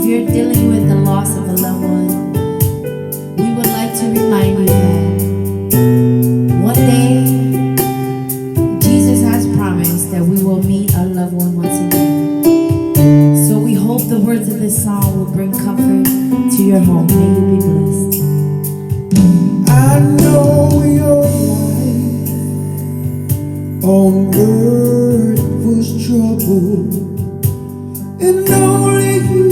you're dealing with the loss of a loved one, we would like to remind you that one day Jesus has promised that we will meet our loved one once again. So we hope the words of this song will bring comfort to your home. May you be blessed. I know your life on earth was trouble, and only you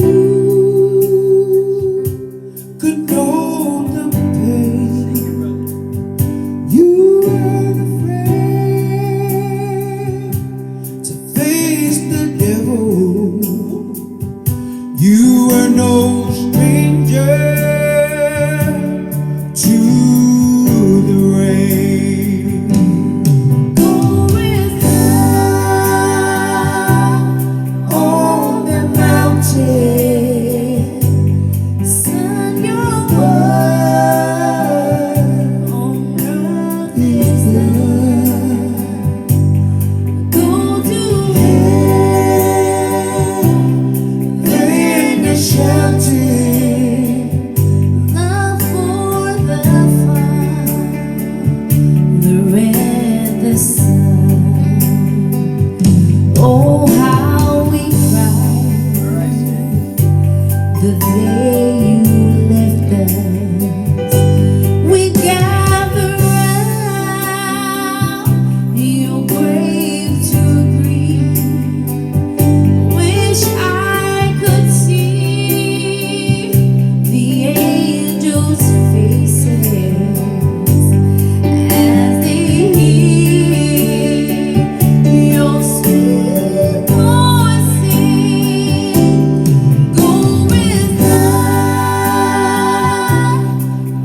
could know the pain. You weren't afraid to face the devil. You were no stranger to the rain. Going down On the mountain, Son, your word on earth is done. Go to then the shouting, love for the Father and the Son. Oh, how we cried the day you left us. We gathered round your grave to grieve. Wish I could see the angels' faces as they hear your sweet voice sing. Go with God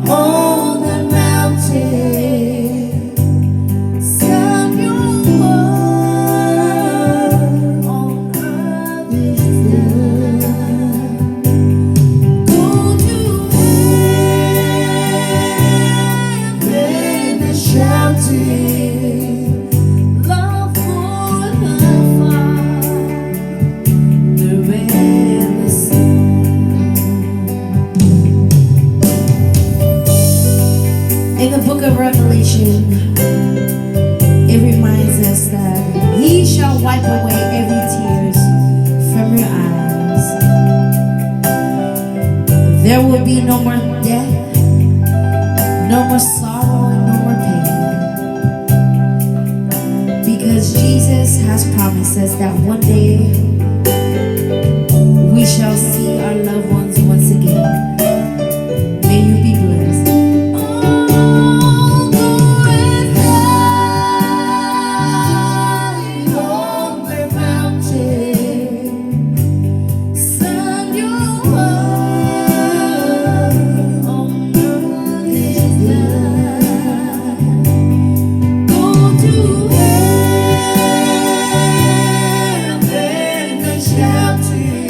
on the mountain, Son, your word on earth is done. Go to then the shouting, love for the Father and the Son. In the book of Revelation, it reminds us that He shall wipe away every tears from your eyes. There will be no more death, no more sorrow, and no more pain. Because Jesus has promised us that one day we shall see our loved ones once again. May you be blessed. Oh, go and hide on the mountain, Son, your word on earth is done. Go to heaven, then the shouting,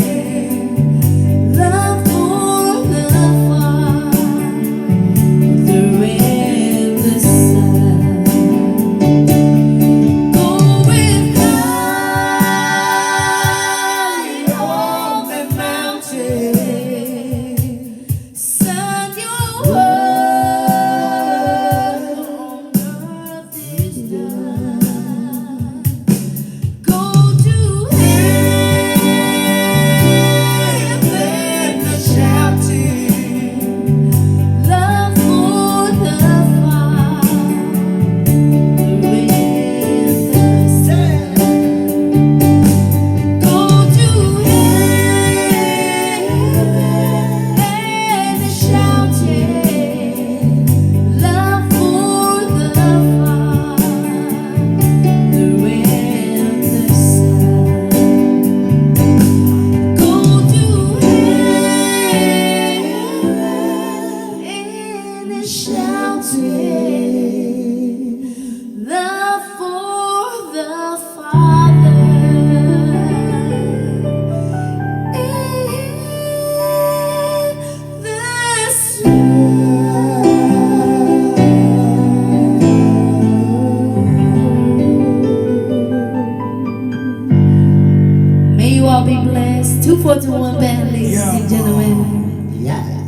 all be blessed. 241 band, ladies and gentlemen. Yeah.